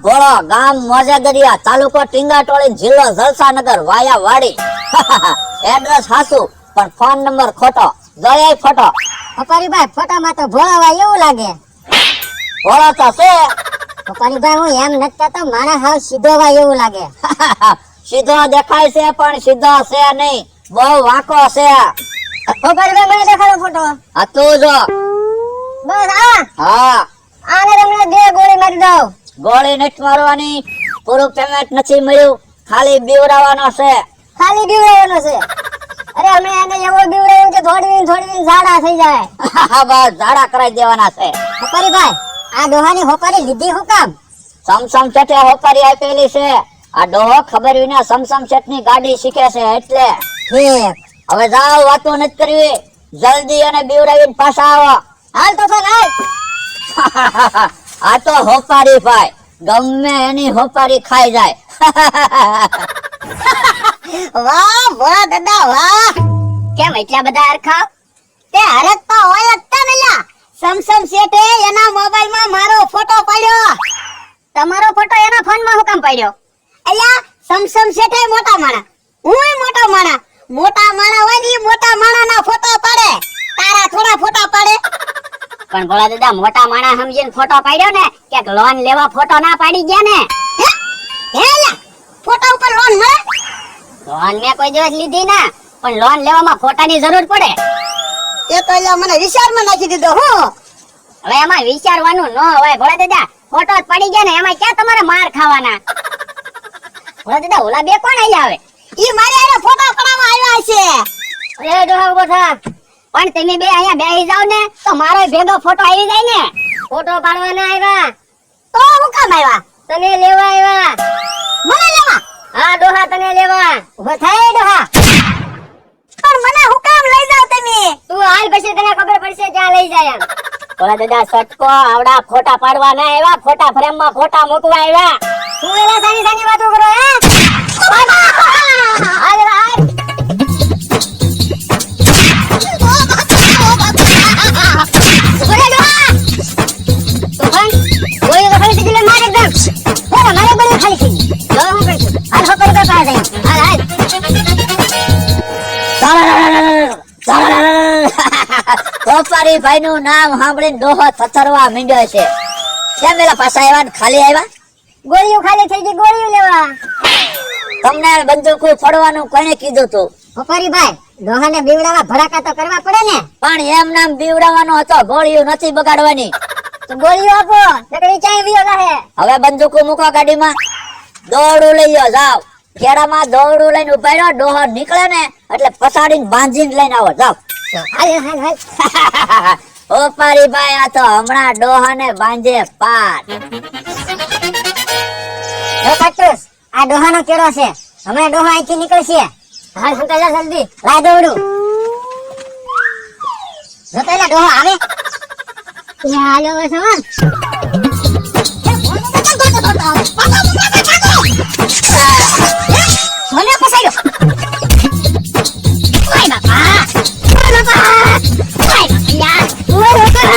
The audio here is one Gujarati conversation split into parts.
ભોળો, ગામ મોજાદરિયા, તાલુકો ટીંગાટોળી, જિલ્લો જલસાનગર, વાયા વાડી. એડ્રેસ હાસુ પણ ફોન નંબર ખોટો. જોયા ફોટો. હકારીભાઈ ફોટામાં તો ભોળાવા એવું લાગે. ભોળો તો છે. હકારીભાઈ હું એમ નથી કહેતો, માણસ હાવ સીધો ભાઈ એવું લાગે. સીધો દેખાય છે પણ સીધો છે નહીં, બહુ વાંકો છે. હકારીભાઈ મને દેખાડો ફોટો. આ તું જો. બસ આ. હા. આને તમને 2 ગોળી મારી દઉં. ગોળી નથી મારવાની, પૂરું પેમેન્ટ નથી મળ્યું, ખાલી બીવરાવાનો છે. ખાલી બીવડાવવાનો છે. અરે અમે એને એવો બીવડાવ્યો કે થોડી ઝાડા થઈ જાય. બસ ઝાડા કરાવી દેવાના છે. હકારીભાઈ આ ડોહાની હોપારી લીધી હું કામ? સમસમ શેઠે હોપારી આપેલી છે. આ ડોહો ખબર વિના સમસમ શેઠની ગાડી શીખે છે એટલે. ઠીક. હવે જાઓ, વાતો નથી કરવી, જલ્દી અને બીવડાવીને પાછા આવો. હાલ તો પણ હાલ. આ તો હોપારી ભાઈ, ગમે એની હોપારી ખાઈ જાય. વાહ વાહ દાદા વાહ. કેમ એટલા બધા હરખા? તે હરખતા હોય જ તા નલ્યા. સમસમ શેઠે એના મોબાઈલમાં મારો ફોટો પાડ્યો. તમારો ફોટો એના ફોનમાં હું કામ પાડ્યો? અલ્યા સમસમ શેઠે મોટા માણા, હુંય મોટો માણા. મોટા માણા હોય ને મોટા માણાના ફોટો પાડે, તારા થોડા ફોટા પાડે. પણ ભોળા દાદા મોટા માણા સમજીને ફોટો પાડ્યો ને, કે લોન લેવા ફોટો ના પાડી ગયા ને? હે લા ફોટો ઉપર લોન મળે? લોન મેં કોઈ દિવસ લીધી ના, પણ લોન લેવામાં ફોટાની જરૂર પડે. એ તો એટલે મને વિચારમાં નાખી દીધો. હું હવે એમાં વિચારવાનું ન હોય ભોળા દાદા, ફોટો જ પડી ગયા ને એમાં ક્યાં તમારે માર ખાવાના? ભોળા દાદા ઓલા બે કોણ આયા આવે? ઈ મારે આને ફોટો પડાવવા આવ્યા છે. અરે ડોહા ઉભો થા. પણ તમે બે અહીંયા બેહી જાવ ને તો મારો ભેગો ફોટો આવી જાય ને. ફોટો પાડવાના આવ્યા તો હું કામ આવ્યા? તને લેવા આવ્યા. મને લેવા? હા ડોહા તને લેવા. ઉભો થાય ડોહા. પણ મને હું કામ લઈ જાવ તમે? તું હાલ પછી તને ખબર પડશે ક્યાં લઈ જાય એમ. ભોળા દાદા સટકો આવડા ફોટા પાડવાના આવ્યા, ફોટા ફ્રેમમાં ફોટા મૂકવા આવ્યા. તું એલા સાની વાતો કરો હે? હાલ હાલ. હોપારી ભાઈ નું નામ સાંભળીને ડોહો થથરવા માંડ્યો છે. કેમ એલા પાછા આવ્યા ને ખાલી આવ્યા? ગોળીઓ ખાલી થઈ ગઈ, ગોળીઓ લેવા. તમને બંદૂકો ફોડવાનું કોને કીધું તું? હોપારી ભાઈ ડોહાને બીવડાવા ભડાકા તો કરવા પડે ને. પણ એમ નામ બીવડાવવાનો હતો, ગોળીઓ નથી બગાડવાની. તો ગોળીઓ આપો, નકરી ચાય વિયો રહે. હવે બંદૂકો મૂકો ગાડીમાં, દોડું લઈ લો, જાવ. કેડામાં દોડું લઈને ઉભા રહ્યો, ડોહો નીકળે ને એટલે પસાડીને બાંધીને લઈને આવો, જાવ. હાલ હાલ હાલ. હોપારી ભાઈ આ તો હમણાં ડોહાને બાંધે પાર. જો કાટુસ આ ડોહાનો કેળો છે, હમણાં ડોહા અહીંથી નીકળશે. હાલ હંકાજા જલ્દી લાય દોડું. જો પેલા ડોહો આવે. હાલો બસ હો. મને ફસાયો. ઓય બાપા, ઓય બાપા, ઓય યાર, ઓય બાપા,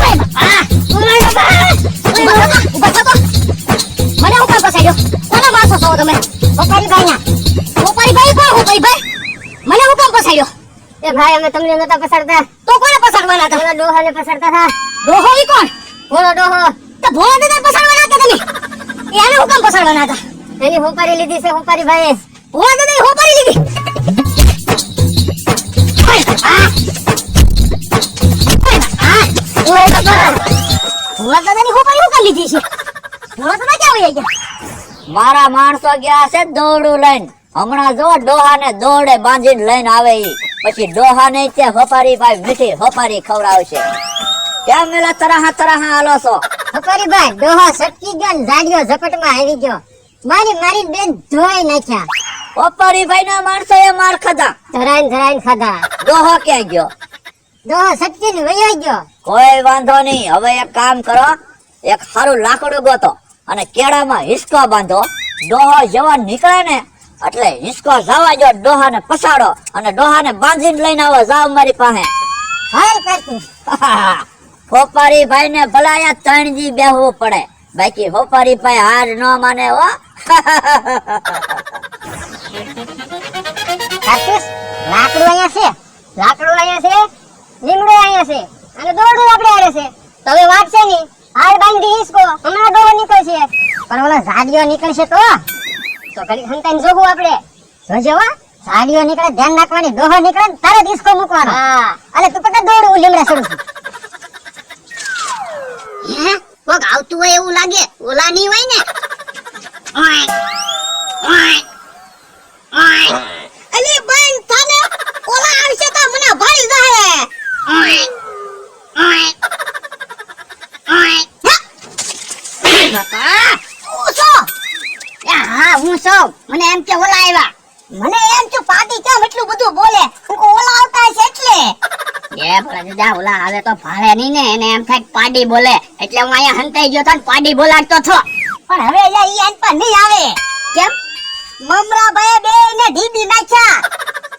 ઓય બાપા, ઓય બાપા, ઓય બાપા, ઉભા થા તો. મને હું કામ ફસાયો? કોનો માણસો છો તમે? હોપારી ભાઈ ના. હોપારી ભાઈ કોણ? હોપારી ભાઈ મને હું કામ ફસાયો? એ ભાઈ અમે તમને નતા પસાડતા. તો કોને પસાડવાના હતા? ઓલા ડોહાને પસાડતા હતા. ડોહો ઈ કોણ? ભોળો ડોહો. તો ભોળો દાદા પસાડવાના હતા તમે? એને હું કામ પસાડવાના હતા? એની હોપારી લીધી છે હોપારી ભાઈએ. ભોળો દાદાએ હોપારી લીધી. ભોળા દાદાની હોપારી હું કામ લીધી છે? ભોળા દાદા ક્યાં વહી ગયા? મારા માણસો ગયા છે દોડું લઈને. હમણાં જો ડોહાને દોડે બાંધીને લઈને આવે ઈ. પછી ડોહાને તે હોપારી ભાઈ મીઠી હોપારી ખવડાવશે. કેમ મેલા તરાહા હાલો છો? હોપારી ભાઈ ડોહો સટકી ગયો ને ઝાડિયો ઝપટમાં આવી ગયો. મારી બેન ધોઈ નાખ્યા. હોપારી ભાઈ ના માણસો એ માર ખાધા, ધરાઈને ખાધા. ડોહો ક્યાં ગયો? ડોહો સટકીને વયો ગયો. કોઈ વાંધો નહીં. હવે એક કામ કરો, એક સારું લાકડું ગોતો અને કેળામાં હિસકો બાંધો. ડોહો જેવા નીકળે ને એટલે હિસકો જવા જો, ડોહાને પસાડો અને ડોહાને બાંધીને લઈને આવો. જાવ મારી પાસે. હાલ કરતી. હોપારી ભાઈ ને ભલાયા 3 દી બેહવું પડે. બાકી હોપારી પાસે હાર ન માને હો. કાકુસ, લાકડું અહીંયા છે, લીમડો અહીંયા છે અને દોરડું આપણે હારે છે. તો હવે વાત છે ની, હાર બાંધી હિસકો હમણાં ડોહો નીકળશે. પણ ઓલા ઝાડીઓ નીકળશે તો ઘડી હંતાઈને જોગું આપણે. જોજો હો, ઝાડીઓ નીકળે ધ્યાન રાખવાની, ડોહો નીકળે ને તરત હિસકો મૂકવાનો. હા, અને તું પકડ દોરડું, હું લીમડા ચડું છું. હે, કોક આવતું હોય એવું લાગે, ઓલા નહીં હોય ને? ઓય ઓય ઓય, અલી બંધ થાને, ઓલા આવશે તો મને ભરી જાહે. ઓય ઓય ઓય, બાપા હું છો? હા હું છું. મને એમ કે ઓલા આવ્યા. મને એમ કે પાટી કેમ એટલું બધું બોલે? હું કહું ઓલા આવતા હશે એટલે. એ ભલા દાદા, ઓલા આવે તો ભાળે નહીં ને, એને એમ થાય પાડી બોલે એટલે હું અહીંયા હંતાઈ ગયો તો ને પાડી બોલાડતો છો. પણ હવે ઈ આન પર નહીં આવે. કેમ? મમરાભાઈ બેયને ઢીબી નાખ્યા.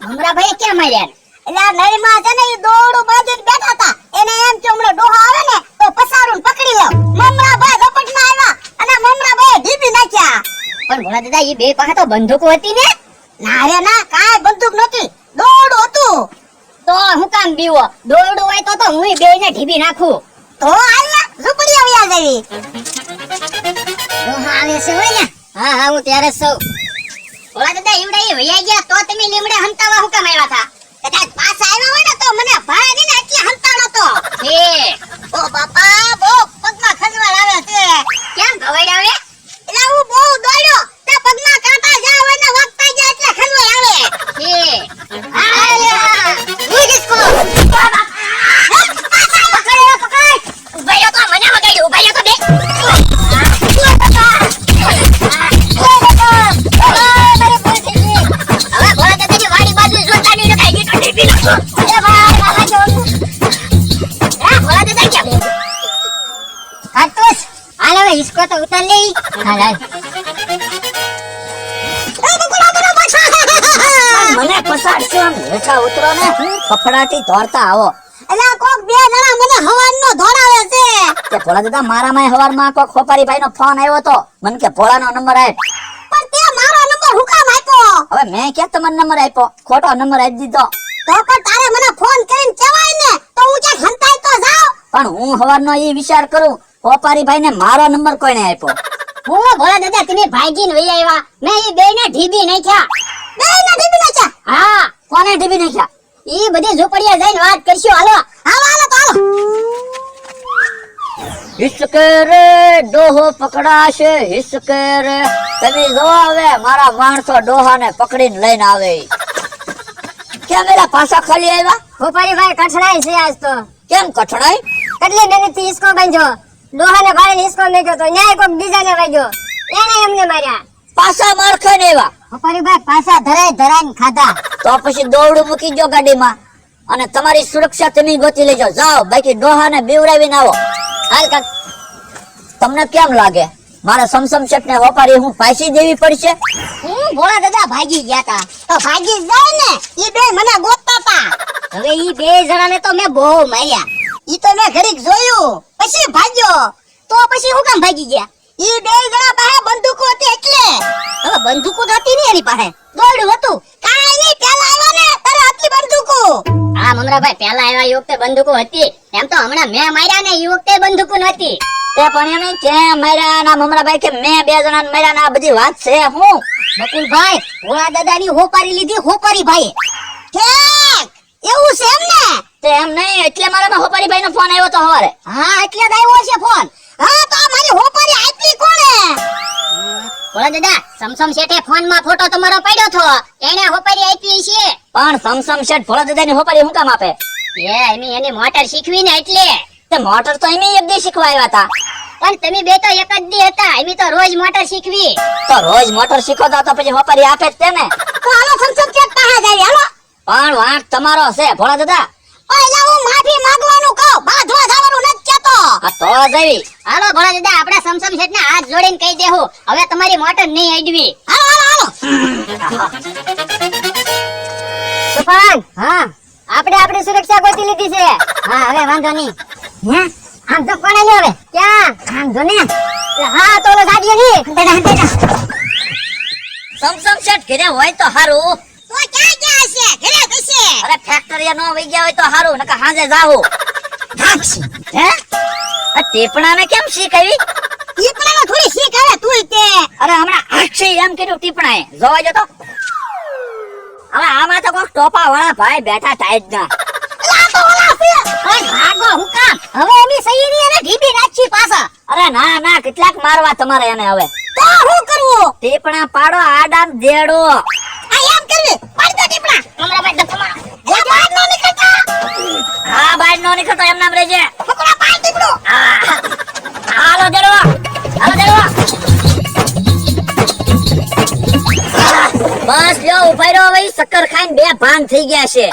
મમરાભાઈ કેમ માર્યા? એટલે આ નળીમાં છે ને ઈ દોરડું બાંધીને બેઠા હતા. એને એમ કે હમણાં ડોહો આવે ને તો પસારું ને પકડી લો. મમરાભાઈ ઝપટમાં આવ્યા અને મમરાભાઈએ ઢીબી નાખ્યા. પણ ભલા દાદા, ઈ બે પાસે તો બંદૂકો હતી ને? ના રે ના, કાંઈ બંદૂક નહોતી, દોરડું હતું. તો હું કામ બીવો? દોરડું હોય તો હું બેયને ઢીબી નાખું. તો હાલ ને, ઝૂંપડી આવ્યા જવી. ડોહા આવે છે હોય ને? હા હા, હું ત્યારે સૌ. ભલા દાદા, ઈવડા એ વૈયા ગયા તો તમે લીમડે હંતાવા હું કામ આવ્યા હતા? કદાચ પાછા આવ્યા હોય ને તો મને ભાડે દીને એટલે હંતાડો તો. હે ઓ બાપા, બહુ પગમાં ખંજવાળ આવે છે. કેમ ખવાડ આવે? એટલે હું બહુ દોડ્યો તે પગમાં કાંટા જા હોય ને વગતા ગયા એટલે ખંજવાળ આવે. હે આયા હું કિસકો બાપા પકડ ઉભાયો તો મને વગાડ્યો, ઉભાયો તો બે. इसको तो उतार ले। हाय મને પસાડશે આમ હેઠા ઉતરો ને, ફફડાટી દોડતા આવો. એલા કોક બે જણા મને હવારનો દોડાવે છે. કે ભોળા દાદા, મારામાં હવારમાં કોક ખોપારી ભાઈનો ફોન આવ્યો તો, મને કે ભોળાનો નંબર આપ. પણ તે મારો નંબર હું કામ આપ્યો? હવે મેં ક્યાં તમને નંબર આપ્યો? ખોટો નંબર આપી દીધો. તો પણ તારે મને ફોન કરીને કહેવાય ને, તો હું ક્યાંક હંતાઈ તો જાવ. પણ હું હવારનો ઈ વિચાર કરું, ખોપારી ભાઈને મારો નંબર કોઈને આપ્યો? હું ભોળા દાદા, તમે ભાગીને વઈ આવ્યા, મેં ઈ બેયને ઢીબી નાખ્યા. બેયને ઢીબી નાખ્યા? હા. કોને ઢીબી નાખ્યા? ઈ બધી ઝૂંપડીએ જઈને વાત કરશું. હાલો હાલો હાલો તો હાલો. હિસકે રે ડોહો પકડાશે, હિસકે રે. તમે જો હવે મારા માણસો ડોહાને પકડીને લઈને આવે. કેમ એલા પાછા ખાલી આવ્યા? ખોપારી ભાઈ કઠણાઈ છે આજ તો. કેમ કઠણાઈ? કેટલી મહેનતથી હિસકો બાંધ્યો, ડોહાને ભાળીને હિસકો મેક્યો તો ન્યાય કોક બીજાને વાગ્યો, એને એમને માર્યા. પાછા માર ખાઈને આવ્યા? ખોપારી ભાઈ પાછા ધરાઈને ખાધા. તો પછી દોરડું મૂકી દો ગાડીમાં અને તમારી સુરક્ષા તમે ગોતી લેજો. જાઓ, બાકી ડોહાને બીવરાવીને આવો. હાલ કાક. તમને કેમ લાગે મારા સમસમ શેઠને હોપારી હું પાછી દેવી પડશે? હું ભોળા દાદા ભાગી ગયા તા. તો ભાગી જાય ને, ઈ બે મને ગોતતા તા. હવે ઈ બે જણાને તો મેં બહુ માર્યા. ઈ તો મેં ઘડીક જોયું પછી ભાગ્યો. તો પછી હું કામ ભાગી ગયા? ઈ બે જણા પાસે બંદૂકો હતી એટલે. હવે બંદૂકો તો હતી ને એની પાસે, દોરડું હતું. કાઈ નહીં, પેલા આવ્યા ને તારે આટલી બંદૂકો. હા મમરાભાઈ, પેલા આવ્યા ઈ વખતે બંદૂકો હતી. એમ તો હમણાં મેં માર્યા ને ઈ વખતે બંદૂકો નહોતી. તે પણ એને ક્યાં માર્યા ના મમરાભાઈ કે મેં બે જણાને માર્યા ના બધી વાત છે હું? બકુલભાઈ, ભોળા દાદાની હોપારી લીધી હોપારી ભાઈ. ઠીક એવું છે એમ ને? તે એમ નહીં, એટલે મારામાં હોપારી ભાઈનો ફોન આવ્યો તો હવારે. હા, એટલે જ આવ્યો છે ફોન. હા, તો મારી હોપારી આપી કોણે? ભોળા દાદા, સમસમ શેઠે ફોનમાં ફોટો તમારો પડ્યો તો, એને હોપારી આપી છે. પણ સમસમ શેઠ ભોળા દાદાની હોપારી હું કામ આપે? એની મોટર શીખવી ને એટલે. તે મોટર તો એમ એક દી શીખવા આવ્યા હતા. પણ તમે બે તો એક જ દી હતા, એમ તો રોજ મોટર શીખવી. તો રોજ મોટર શીખવતા તો પછી હોપારી આપે જ તેને. તો હાલો સમસમ શેઠ પાસે જાય. હાલો. પણ વાંક તમારો છે ભોળા દાદા. ઓલા હું માફી માંગવાનું કહું, બાધવા જવાનું નથી કેતો. આ તો જઈ. હાલો ભોળા દાદા, આપણે સમસમ શેઠને હાથ જોડીને કહી દેવું, હવે તમારી મોટર નહીં અડવી. હાલો હાલો હાલો. સુપાન, હા, આપણે આપણી સુરક્ષા ગોતી લીધી છે. હા, હવે વાંધો નહીં. હે આમ તો કોણે લે હવે? ક્યાં આમ જો ને. હા તો ઓલો ગાડીઓ ની દેડા સમસમ શેઠ ઘરે હોય તો હારું. તો ક્યાં ગયા છે ઘરે બેસે અરે ફેક્ટરી નો વઈ ગયા હોય તો હારું, નકર હાંજે જાવું. ધાક્ષી હે આ ટીપણાને કેમ શીખ આવી? ટીપણામાં થોડી શીખ આવે તું તે અરે હમણાં અક્ષય એમ કીધું ટીપણાએ, જોવા જો તો. હવે આમાં તો કોક ટોપા વાળા ભાઈ બેઠા ટાઈટ ના. લા તો ઓલા છે પણ ભાગો હું કામ હવે એની સૈયરી અને ઢીબી નાખી પાછા અરે ના ના, કેટલાક મારવા તમારે એને હવે. તો હું કરવું ટીપણા પાડો, આડામ દેડો. આ એમ કરવી પાડ દો ટીપણા તમારા ભાઈ તમારો એ બહાર નો નીકળતા હા બાર નો નીકળતો એમ નામ રહેજે. પકડા પાડ ટીપડો હાલો દેડો, હાલો દેડો. બસ લ્યો ઉભા રહ્યો, હવે ઈ શક્કર ખાઈને બે ભાન થઈ ગયા છે.